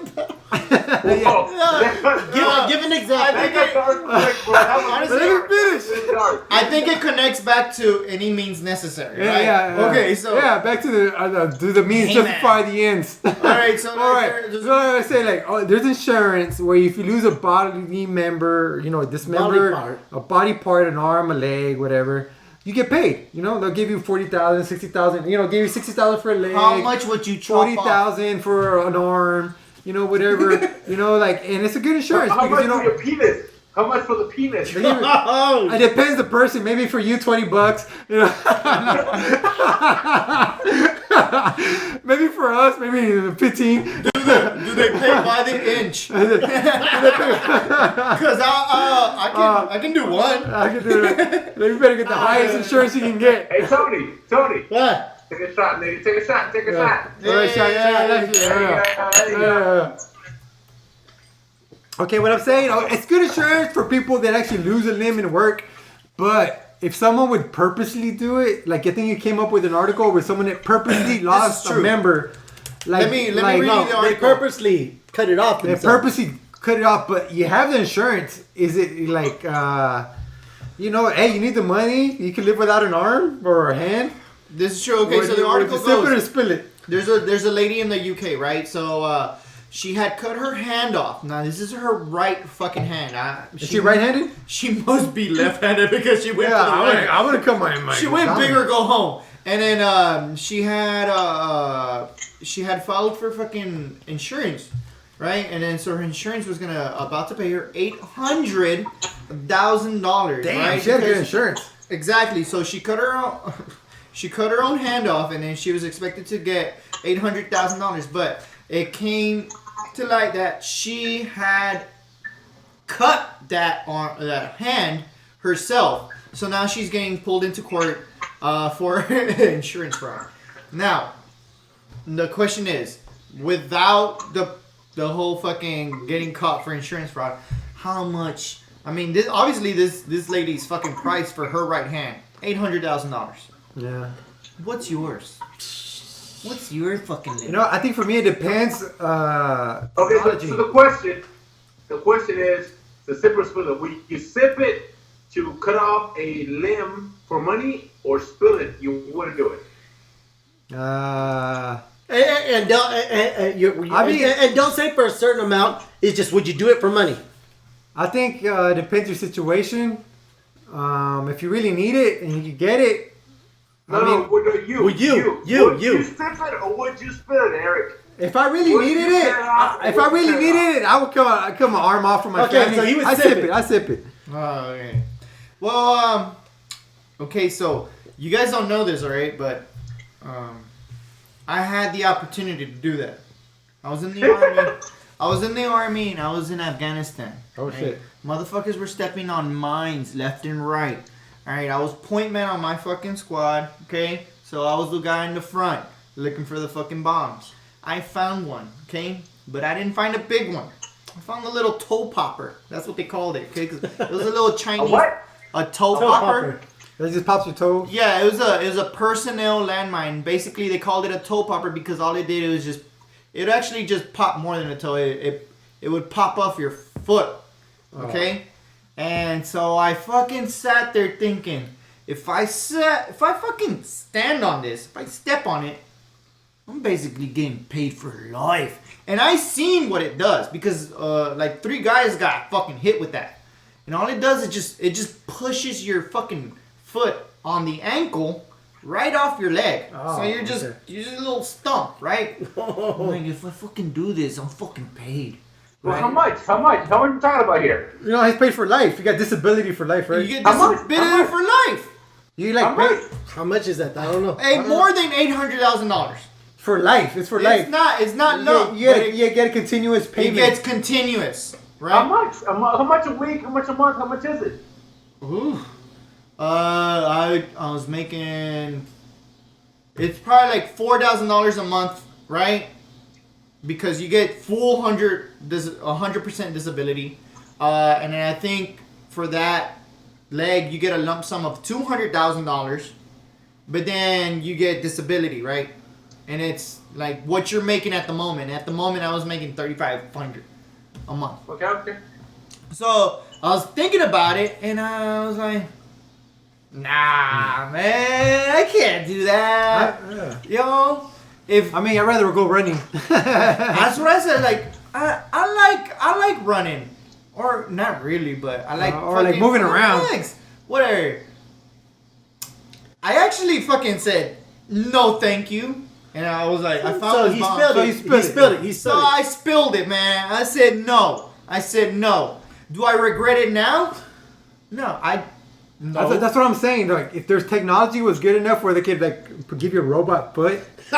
Oh, Give an example. I think that's dark quick, bro. That was Let me finish. dark. I think it connects back to any means necessary. Yeah, right? yeah. Okay, so back to the do the means Hey, justify the ends. all right, so All right. So I say there's insurance where if you lose a bodily member, dismember a body part, an arm, a leg, whatever, you get paid. They'll give you 40,000, 60,000. Give you 60,000 for a leg. How much would you chop 40,000 for an arm. Whatever. And it's a good insurance How because much for your penis? How much for the penis? off? It depends the person. Maybe for you, $20. Maybe for us, maybe 15. Do they pay by the inch? Because I can do one. I can do it. You better get the highest insurance you can get. Hey, Tony. What? Take a shot, nigga. Take a shot. All right, shot. Yeah. Okay, what I'm saying, it's good insurance for people that actually lose a limb in work, but if someone would purposely do it, like I think you came up with an article where someone that purposely lost a member. Let me read you the article. They purposely cut it off. They purposely cut it off, but you have the insurance. Is it like, hey, you need the money, you can live without an arm or a hand? This is true. Okay, so the article sip it or goes. spill it. There's a lady in the UK, right? So she had cut her hand off. Now this is her right fucking hand. Is she right-handed? She must be left-handed because she went. I want to come on. She went big or go home. And then she had filed for fucking insurance, right? And then so her insurance was about to pay her $800,000. Damn, right? she had good insurance. Exactly. So she cut her own hand off, and then she was expected to get $800,000. But it came to light that she had cut that hand herself. So now she's getting pulled into court for insurance fraud. Now, the question is, without the whole fucking getting caught for insurance fraud, how much? I mean, this lady's fucking price for her right hand, $800,000. Yeah. What's yours? What's your fucking limit? I think for me it depends. Okay, so the question is, the sip or spill it. Will you sip it to cut off a limb for money, or spill it? You wouldn't do it. And don't say for a certain amount. It's just, would you do it for money? I think it depends your situation. If you really need it and you get it. Would you sip it or would you spill it, Eric? If I really needed it, I would cut my arm off from my family. So you would I sip it. I sip it. Oh, okay. Well, okay, so you guys don't know this, alright? But I had the opportunity to do that. I was in the army. And I was in Afghanistan. Oh, right? shit. Motherfuckers were stepping on mines left and right. Alright, I was point man on my fucking squad, okay? So I was the guy in the front looking for the fucking bombs. I found one, okay? But I didn't find a big one. I found a little toe popper. That's what they called it, okay? 'Cause it was a little Chinese... A what? A toe popper. It just pops your toe? Yeah, it was a personnel landmine. Basically, they called it a toe popper because all it did was it actually just popped more than a toe. It would pop off your foot, okay? And so I fucking sat there thinking, if I fucking stand on this, if I step on it, I'm basically getting paid for life. And I seen what it does because like 3 guys got fucking hit with that. And all it does is it just pushes your fucking foot on the ankle right off your leg. Oh, so you're just a little stump, right? I'm like, if I fucking do this, I'm fucking paid. Well, how much? How much are you talking about here? He's paid for life. You got disability for life, right? You get disability for life. You like pay How much is that? I don't know. Hey, more than $800,000. for life. It's for life. It's not lump. You get a continuous payment. It gets continuous, right? How much? How much a week? How much a month? How much is it? Ooh. I was making. It's probably like $4,000 a month, right? Because you get full 100% disability, and then I think for that leg you get a lump sum of $200,000, but then you get disability, right? And it's like what you're making at the moment. At the moment, I was making $3,500 a month. Okay. So I was thinking about it, and I was like, Nah, man, I can't do that. Yo, if I mean, I'd rather go running. that's what I said. Like, I like running, or not really, but I like or like fucking moving around. legs. Whatever. I actually fucking said no, thank you, and I was like, I found So this he bomb. spilled So it. he He spilled it. He So spilled it. I spilled it, man. I said no. Do I regret it now? No, no. That's what I'm saying. Like, if there's technology was good enough where they could like give you a robot foot, would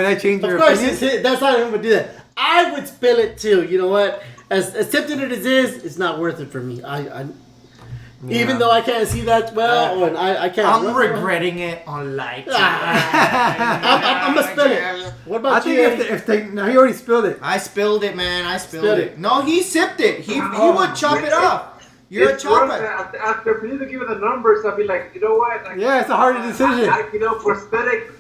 I change your Of course, opinion? that's not even gonna do that. I would spill it too. You know what? As tempting as it is, it's not worth it for me. Even though I can't see that well, and I can't. I'm regretting it on light. I'm gonna spill it. What I about think you? if they no, he already spilled it. I spilled it, man. I spilled Spilled it. it. No, he sipped it. He would chop it up. You're a It's rough, chopper. after for you to give it the numbers, I'll be like, you know what? Like, Yeah, it's a harder decision. Prosthetic.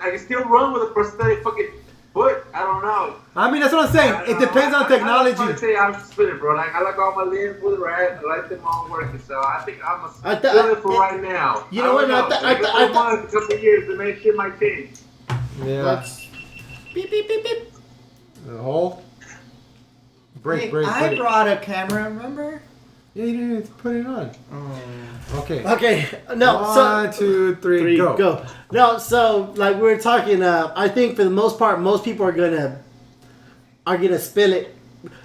I can still run with a prosthetic fucking foot. I don't know. I mean, that's what I'm saying. It depends on I technology. don't say I'm spinning, bro. Like I like all my limbs with right. I like them all working. So I think I'm a I spin it for right now. You know what? I thought a couple of years to make shit might change. Yeah. That's beep beep beep beep. The hole. Break. I brought a camera. Remember? Yeah, you didn't put it on. Oh. Okay. Okay, no. One, two, three, go. No, so like we were talking, I think for the most part, most people are gonna spill it.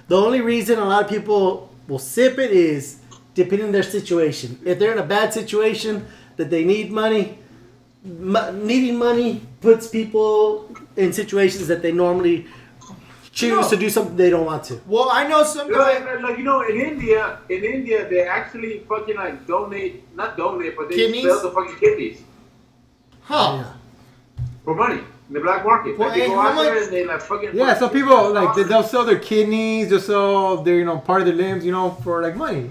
The only reason a lot of people will sip it is depending on their situation. If they're in a bad situation that they need money, needing money puts people in situations that they normally choose to do something they don't want to. Well, I know some guy. Like in India, they actually fucking like not donate, but they Kidneys? sell the fucking kidneys Huh? for money in the black market. Well, Like, they hey, go how out there much- and they like fucking. Yeah, some people like they'll sell their kidneys, they'll sell their part of their limbs, for like money.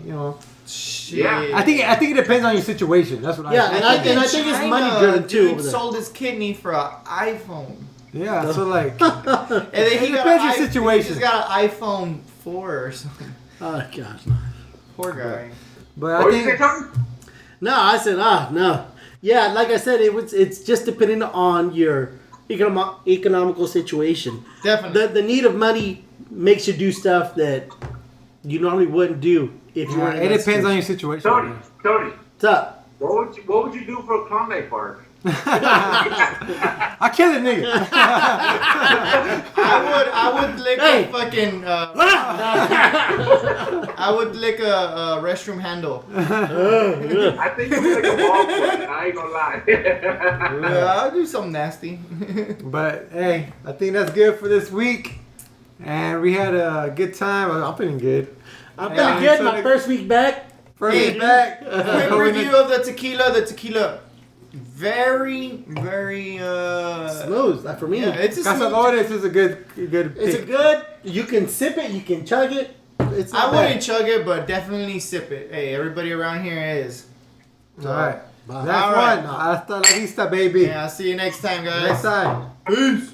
Shit. Yeah. I think it depends on your situation. That's what Yeah, I think. and I think it's money driven too Dude over there. sold his kidney for an iPhone. Yeah, so like And then he It got depends an your situation. He's got an iPhone 4 or something. Oh gosh. Poor guy. but What I did you say, think Tommy? No, I said no. Yeah, like I said, it's just depending on your economical situation. Definitely. The need of money makes you do stuff that you normally wouldn't do if you were in it that depends on situation. your situation. Tony, What's up? what would you do for a Klondike bar? I kill a nigga. I would lick Hey. a fucking. I would lick a restroom handle. I think you're like a ball foot. I ain't gonna lie. Yeah, I'll do something nasty. But hey, I think that's good for this week. And we had a good time. I'm feeling good. I'm Yeah, feeling good. so My the- first week back. First Hey, week back. Quick review of the tequila. The tequila, very, very Smooth, like for me. Yeah, it's a smooth Cazadores is a good It's a pick. good. You can sip it. You can chug it. It's I not wouldn't bad. chug it, but definitely sip it. Hey, everybody around here is. All right. Bye. That's All right. one. Hasta la vista, baby. Yeah, I'll see you next time, guys. Next time. Peace.